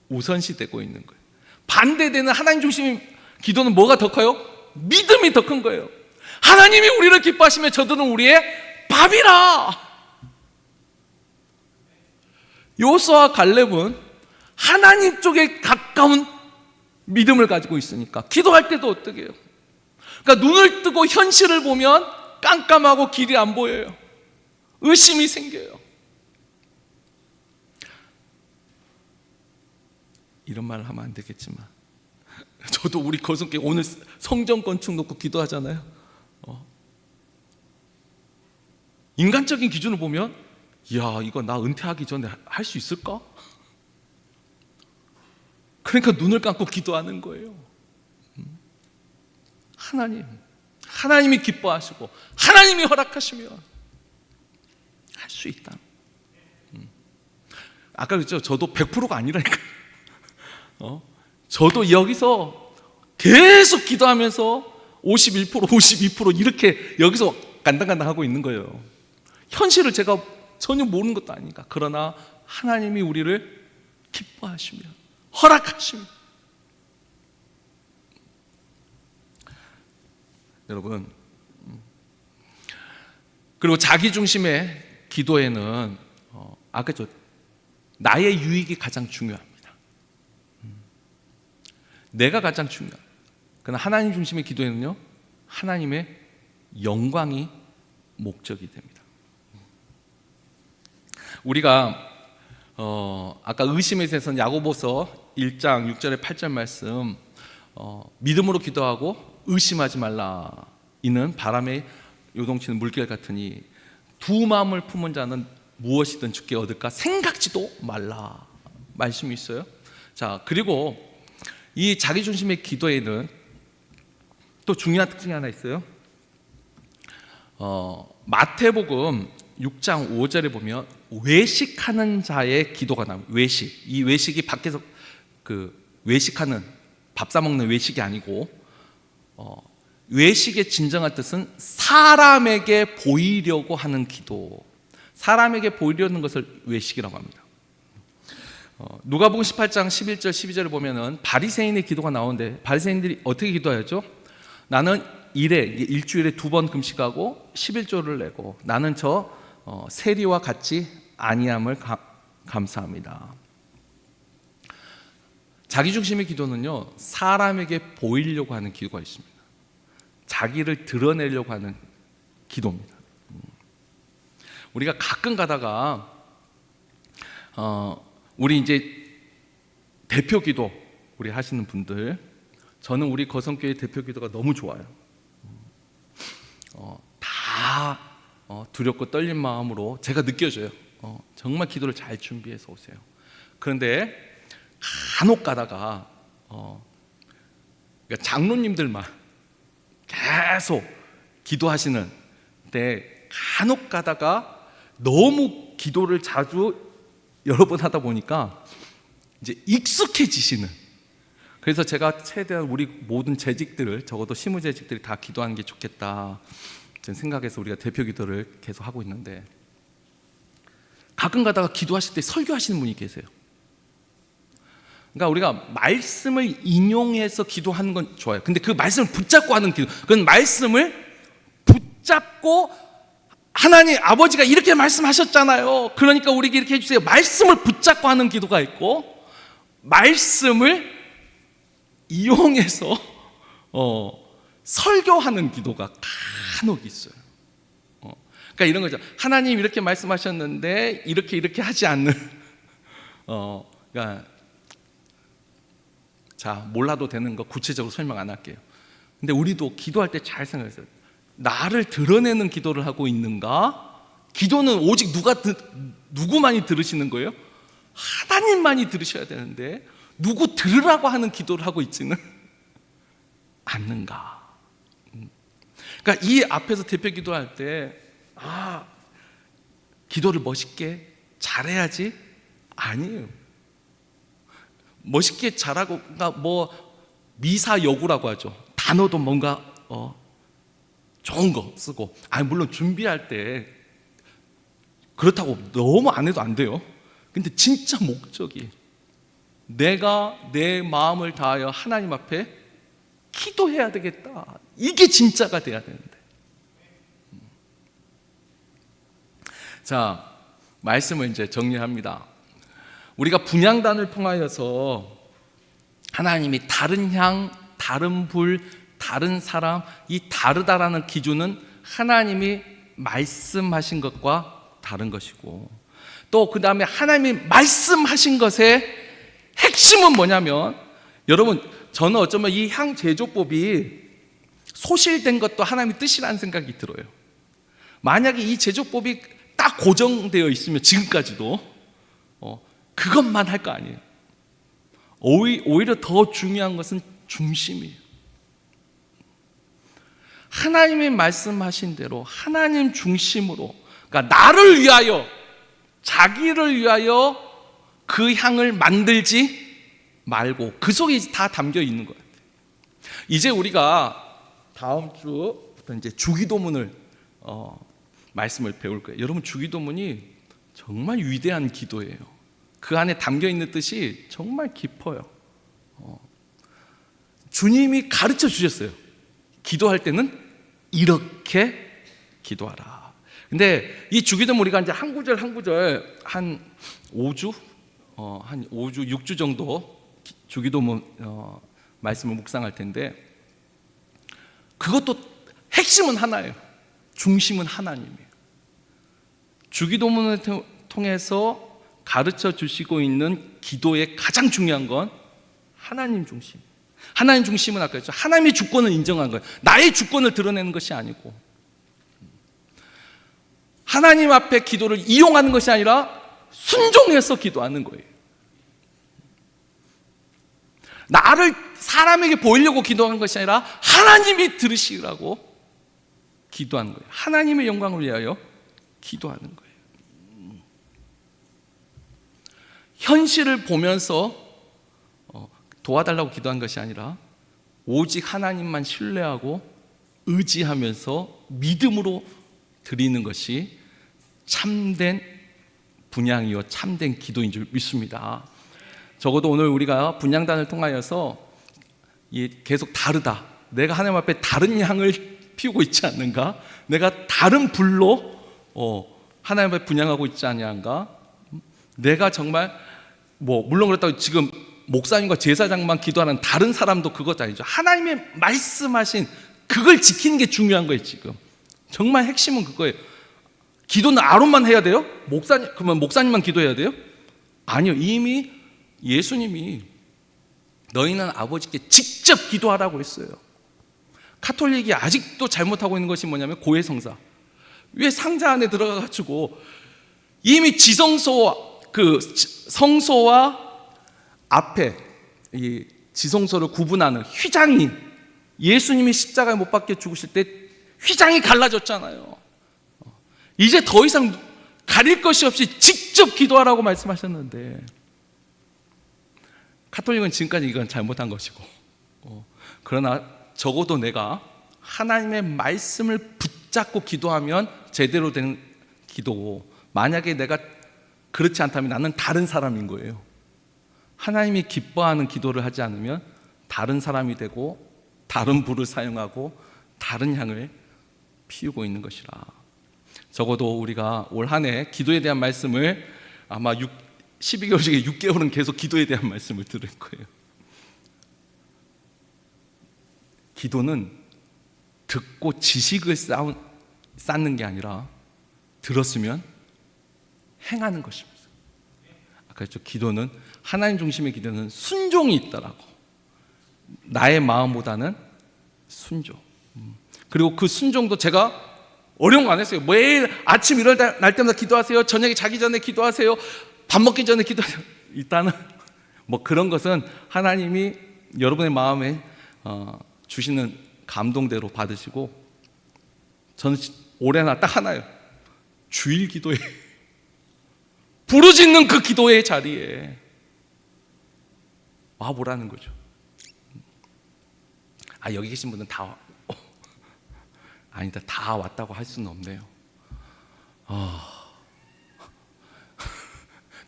우선시되고 있는 거예요. 반대되는 하나님 중심 기도는 뭐가 더 커요? 믿음이 더 큰 거예요. 하나님이 우리를 기뻐하시면 저들은 우리의 밥이라. 요수와 갈렙은 하나님 쪽에 가까운 믿음을 가지고 있으니까 기도할 때도 어떻게 해요? 그러니까 눈을 뜨고 현실을 보면 깜깜하고 길이 안 보여요. 의심이 생겨요. 이런 말을 하면 안 되겠지만 저도 우리 거성교회 오늘 성전 건축 놓고 기도하잖아요. 인간적인 기준을 보면 이야, 이거 나 은퇴하기 전에 할 수 있을까? 그러니까 눈을 감고 기도하는 거예요. 하나님이 기뻐하시고 하나님이 허락하시면 할 수 있다. 아까 그랬죠. 저도 100%가 아니라니까요. 저도 여기서 계속 기도하면서 51%, 52% 이렇게 여기서 간당간당 하고 있는 거예요. 현실을 제가 전혀 모르는 것도 아니니까. 그러나 하나님이 우리를 기뻐하시며 허락하시며. 여러분, 그리고 자기 중심의 기도에는 아까 나의 유익이 가장 중요합니다. 내가 가장 중요합니다. 그러나 하나님 중심의 기도에는요, 하나님의 영광이 목적이 됩니다. 우리가 아까 의심에 대해서는 야고보서 1장 6절에 8절 말씀, 믿음으로 기도하고 의심하지 말라. 이는 바람에 요동치는 물결 같으니 두 마음을 품은 자는 무엇이든 주께 얻을까 생각지도 말라. 말씀이 있어요. 자, 그리고 이 자기 중심의 기도에는 또 중요한 특징이 하나 있어요. 마태복음 6장 5절에 보면 외식하는 자의 기도가 나옵니다. 외식. 이 외식이 밖에서 외식하는 밥 사 먹는 외식이 아니고 외식의 진정한 뜻은 사람에게 보이려고 하는 기도. 사람에게 보이려는 것을 외식이라고 합니다. 누가복음 18장 11절 12절을 보면은 바리새인의 기도가 나오는데 바리새인들이 어떻게 기도하였죠? 나는 일주일에 2번 금식하고 11조를 내고 나는 저 세리와 같지 아니함을 감사합니다. 자기중심의 기도는요, 사람에게 보이려고 하는 기도가 있습니다. 자기를 드러내려고 하는 기도입니다. 우리가 가끔 가다가 우리 이제 대표 기도 우리 하시는 분들, 저는 우리 거성교회 대표 기도가 너무 좋아요. 다 두렵고 떨린 마음으로 제가 느껴져요. 정말 기도를 잘 준비해서 오세요. 그런데 간혹 가다가 그러니까 장로님들만 계속 기도하시는 때 간혹 가다가 너무 기도를 자주 여러 번 하다 보니까 이제 익숙해지시는, 그래서 제가 최대한 우리 모든 재직들을, 적어도 시무재직들이 다 기도하는 게 좋겠다 생각해서 우리가 대표 기도를 계속 하고 있는데, 가끔 가다가 기도하실 때 설교하시는 분이 계세요. 그러니까 우리가 말씀을 인용해서 기도하는 건 좋아요. 근데 그 말씀을 붙잡고 하는 기도, 그건 말씀을 붙잡고 하나님 아버지가 이렇게 말씀하셨잖아요, 그러니까 우리에게 이렇게 해주세요, 말씀을 붙잡고 하는 기도가 있고, 말씀을 이용해서 설교하는 기도가 간혹 있어요. 그러니까 이런 거죠. 하나님 이렇게 말씀하셨는데 이렇게 하지 않는 그러니까 자, 몰라도 되는 거 구체적으로 설명 안 할게요. 근데 우리도 기도할 때 잘 생각해서 나를 드러내는 기도를 하고 있는가? 기도는 오직 누구만이 들으시는 거예요? 하나님만이 들으셔야 되는데 누구 들으라고 하는 기도를 하고 있지는 않는가? 그러니까 이 앞에서 대표 기도할 때 기도를 멋있게 잘해야지? 아니에요. 멋있게 잘하고, 그러니까 뭐 미사여구라고 하죠. 단어도 뭔가 좋은 거 쓰고, 물론 준비할 때 그렇다고 너무 안 해도 안 돼요. 근데 진짜 목적이 내가 내 마음을 다하여 하나님 앞에 기도해야 되겠다, 이게 진짜가 돼야 되는데. 자, 말씀을 이제 정리합니다. 우리가 분향단을 통하여서 하나님이 다른 향, 다른 불, 다른 사람, 이 다르다라는 기준은 하나님이 말씀하신 것과 다른 것이고, 또 그 다음에 하나님이 말씀하신 것의 핵심은 뭐냐면, 여러분 저는 어쩌면 이 향 제조법이 소실된 것도 하나님의 뜻이라는 생각이 들어요. 만약에 이 제조법이 딱 고정되어 있으면 지금까지도 그것만 할 거 아니에요. 오히려 더 중요한 것은 중심이에요. 하나님이 말씀하신 대로 하나님 중심으로, 그러니까 나를 위하여, 자기를 위하여 그 향을 만들지 말고, 그 속에 다 담겨 있는 것 같아요. 이제 우리가 다음 주부터 이제 주기도문을 말씀을 배울 거예요. 여러분, 주기도문이 정말 위대한 기도예요. 그 안에 담겨 있는 뜻이 정말 깊어요. 주님이 가르쳐 주셨어요. 기도할 때는 이렇게 기도하라. 근데 이 주기도문 우리가 이제 한 구절 한 구절 한 5주, 6주 정도 주기도문 말씀을 묵상할 텐데, 그것도 핵심은 하나예요. 중심은 하나님이에요. 주기도문을 통해서 가르쳐 주시고 있는 기도의 가장 중요한 건 하나님 중심. 하나님 중심은 아까 했죠. 하나님의 주권을 인정한 거예요. 나의 주권을 드러내는 것이 아니고, 하나님 앞에 기도를 이용하는 것이 아니라 순종해서 기도하는 거예요. 나를 사람에게 보이려고 기도하는 것이 아니라 하나님이 들으시라고 기도하는 거예요. 하나님의 영광을 위하여 기도하는 거예요. 현실을 보면서 도와달라고 기도한 것이 아니라 오직 하나님만 신뢰하고 의지하면서 믿음으로 드리는 것이 참된 분향이요 참된 기도인 줄 믿습니다. 적어도 오늘 우리가 분향단을 통하여서 계속 다르다, 내가 하나님 앞에 다른 향을 피우고 있지 않는가? 내가 다른 불로 하나님 앞에 분향하고 있지 아니한가? 내가 정말 물론 그렇다고 지금 목사님과 제사장만 기도하는 다른 사람도 그것 아니죠. 하나님의 말씀하신 그걸 지키는 게 중요한 거예요. 지금 정말 핵심은 그거예요. 기도는 아론만 해야 돼요? 그러면 목사님만 기도해야 돼요? 아니요. 이미 예수님이 너희는 아버지께 직접 기도하라고 했어요. 카톨릭이 아직도 잘못하고 있는 것이 뭐냐면 고해성사. 왜 상자 안에 들어가가지고 이미 성소와 앞에 이 지성소를 구분하는 휘장이, 예수님이 십자가에 못 박혀 죽으실 때 휘장이 갈라졌잖아요. 이제 더 이상 가릴 것이 없이 직접 기도하라고 말씀하셨는데, 카톨릭은 지금까지 이건 잘못한 것이고, 그러나 적어도 내가 하나님의 말씀을 붙잡고 기도하면 제대로 된 기도고, 만약에 내가 그렇지 않다면 나는 다른 사람인 거예요. 하나님이 기뻐하는 기도를 하지 않으면 다른 사람이 되고 다른 불을 사용하고 다른 향을 피우고 있는 것이라. 적어도 우리가 올 한 해 기도에 대한 말씀을 아마 12개월 중에 6개월은 계속 기도에 대한 말씀을 들을 거예요. 기도는 듣고 지식을 쌓는 게 아니라 들었으면 행하는 것입니다. 아까 했죠. 기도는, 하나님 중심의 기도는 순종이 있다라고. 나의 마음보다는 순종. 그리고 그 순종도 제가 어려운 거 안 했어요. 매일 아침 일어날 때마다 기도하세요. 저녁에 자기 전에 기도하세요. 밥 먹기 전에 기도하세요. 일단은 그런 것은 하나님이 여러분의 마음에 주시는 감동대로 받으시고, 저는 올해나 딱 하나요. 주일 기도에 부르짖는 그 기도의 자리에 와보라는 거죠. 여기 계신 분은 아니다, 다 왔다고 할 수는 없네요.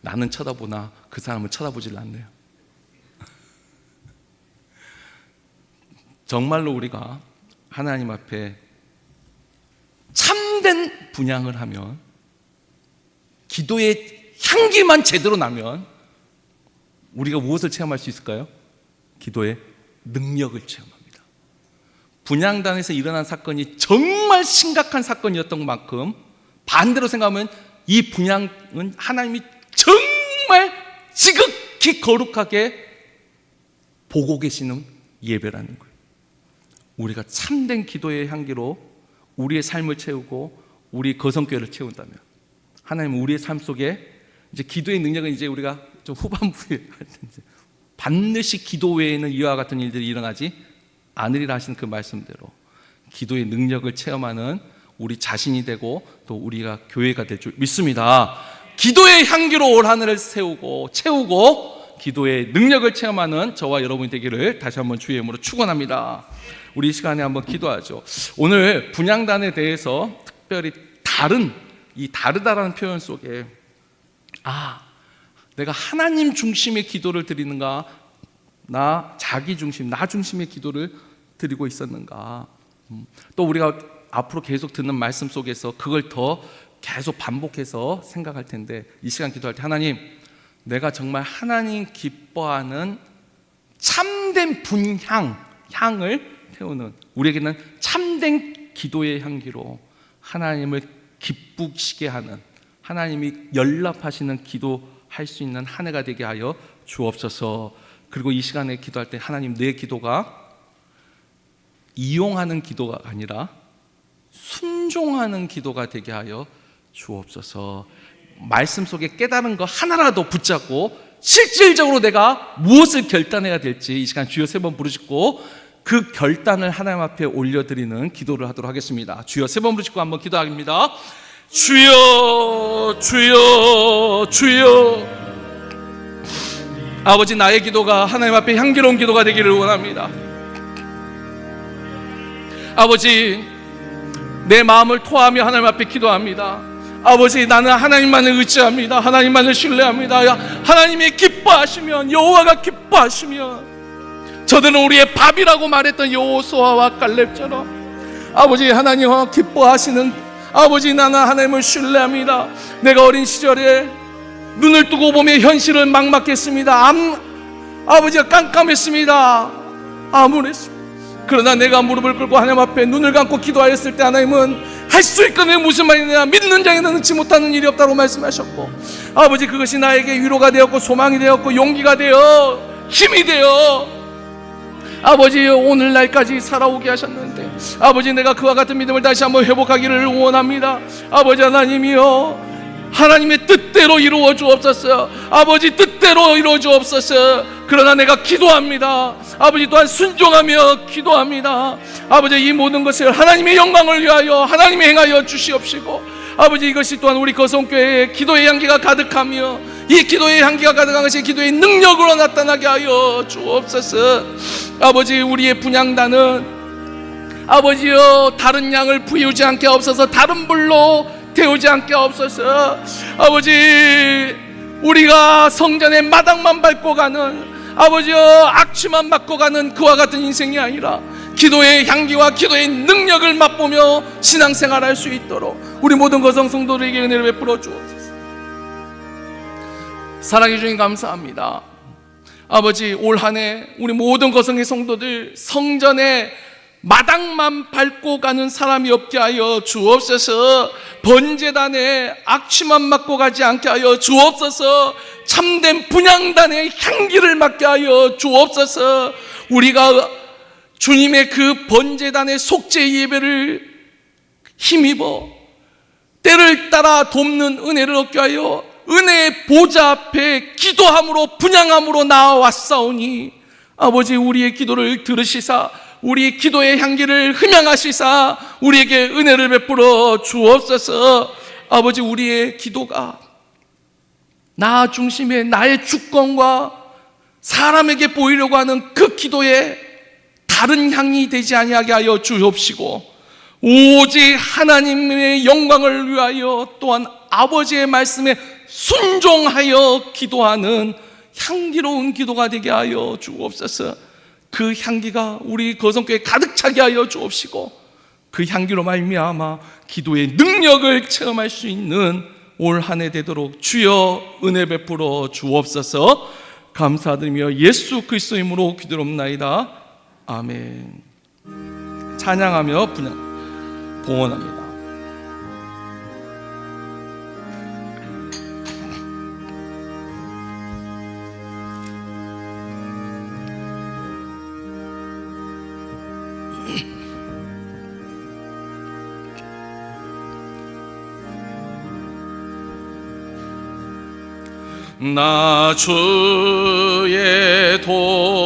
나는 쳐다보나 그 사람은 쳐다보질 않네요. 정말로 우리가 하나님 앞에 참된 분향을 하면, 기도의 향기만 제대로 나면 우리가 무엇을 체험할 수 있을까요? 기도의 능력을 체험합니다. 분향단에서 일어난 사건이 정말 심각한 사건이었던 만큼, 반대로 생각하면 이 분향은 하나님이 정말 지극히 거룩하게 보고 계시는 예배라는 거예요. 우리가 참된 기도의 향기로 우리의 삶을 채우고 우리 거성교회를 채운다면, 하나님은 우리의 삶 속에 이제 기도의 능력은 이제 우리가 좀 후반부에 반드시 기도 외에는 이와 같은 일들이 일어나지 않으리라 하신 그 말씀대로 기도의 능력을 체험하는 우리 자신이 되고 또 우리가 교회가 될 줄 믿습니다. 기도의 향기로 올 하늘을 채우고 기도의 능력을 체험하는 저와 여러분이 되기를 다시 한번 주의 이름으로 축원합니다. 우리 이 시간에 한번 기도하죠. 오늘 분향단에 대해서 특별히 다르다라는 표현 속에 내가 하나님 중심의 기도를 드리는가, 나 중심의 기도를 드리고 있었는가. 또 우리가 앞으로 계속 듣는 말씀 속에서 그걸 더 계속 반복해서 생각할 텐데, 이 시간 기도할 때 하나님, 내가 정말 하나님 기뻐하는 참된 향을 태우는, 우리에게는 참된 기도의 향기로 하나님을 기쁘시게 하는, 하나님이 연락하시는 기도할 수 있는 한 해가 되게 하여 주옵소서. 그리고 이 시간에 기도할 때 하나님, 내 기도가 이용하는 기도가 아니라 순종하는 기도가 되게 하여 주옵소서. 말씀 속에 깨달은 거 하나라도 붙잡고 실질적으로 내가 무엇을 결단해야 될지 이 시간 주여 3번 부르짖고 그 결단을 하나님 앞에 올려드리는 기도를 하도록 하겠습니다. 주여 3번 부르짖고 한번 기도하겠습니다. 주여, 주여, 주여. 아버지, 나의 기도가 하나님 앞에 향기로운 기도가 되기를 원합니다. 아버지, 내 마음을 토하며 하나님 앞에 기도합니다. 아버지, 나는 하나님만을 의지합니다. 하나님만을 신뢰합니다. 하나님이 기뻐하시면, 여호와가 기뻐하시면 저들은 우리의 밥이라고 말했던 여호수아와 갈렙처럼 아버지 하나님 기뻐하시는 아버지, 나는 하나님을 신뢰합니다. 내가 어린 시절에 눈을 뜨고 보면 현실은 막막했습니다. 아버지가 깜깜했습니다. 암울했습니다. 그러나 내가 무릎을 꿇고 하나님 앞에 눈을 감고 기도하였을 때 하나님은 할 수 있거든 무슨 말이냐, 믿는 자에는 넣지 못하는 일이 없다고 말씀하셨고, 아버지 그것이 나에게 위로가 되었고 소망이 되었고 용기가 되어 힘이 되어 아버지 오늘날까지 살아오게 하셨는데, 아버지 내가 그와 같은 믿음을 다시 한번 회복하기를 원합니다. 아버지 하나님이여, 하나님의 뜻대로 이루어 주옵소서. 아버지 뜻대로 이루어 주옵소서. 그러나 내가 기도합니다. 아버지 또한 순종하며 기도합니다. 아버지 이 모든 것을 하나님의 영광을 위하여 하나님이 행하여 주시옵시고, 아버지 이것이 또한 우리 거성교회의 기도의 향기가 가득하며 이 기도의 향기가 가득한 것이 기도의 능력으로 나타나게 하여 주옵소서. 아버지 우리의 분향단은 아버지여 다른 양을 부이우지 않게 없어서 다른 불로 태우지 않게 없어서, 아버지 우리가 성전의 마당만 밟고 가는 아버지여 악취만 맡고 가는 그와 같은 인생이 아니라 기도의 향기와 기도의 능력을 맛보며 신앙생활할 수 있도록 우리 모든 거성 성도들에게 은혜를 베풀어 주옵소서. 사랑해 주님 감사합니다. 아버지 올 한 해 우리 모든 거성의 성도들 성전에 마당만 밟고 가는 사람이 없게 하여 주옵소서. 번제단에 악취만 맡고 가지 않게 하여 주옵소서. 참된 분향단의 향기를 맡게 하여 주옵소서. 우리가 주님의 그 번제단의 속죄 예배를 힘입어 때를 따라 돕는 은혜를 얻게 하여 은혜의 보좌 앞에 기도함으로 분향함으로 나아왔사오니, 아버지 우리의 기도를 들으시사 우리 기도의 향기를 흠양하시사 우리에게 은혜를 베풀어 주옵소서. 아버지 우리의 기도가 나 중심의 나의 주권과 사람에게 보이려고 하는 그 기도에 다른 향이 되지 아니하게 하여 주옵시고, 오직 하나님의 영광을 위하여 또한 아버지의 말씀에 순종하여 기도하는 향기로운 기도가 되게 하여 주옵소서. 그 향기가 우리 거성교회에 가득 차게 하여 주옵시고, 그 향기로 말미암아 기도의 능력을 체험할 수 있는 올 한 해 되도록 주여 은혜 베풀어 주옵소서. 감사드리며 예수 그리스도의 이름으로 기도합나이다. 아멘. 찬양하며 봉헌합니다. 나 주의 도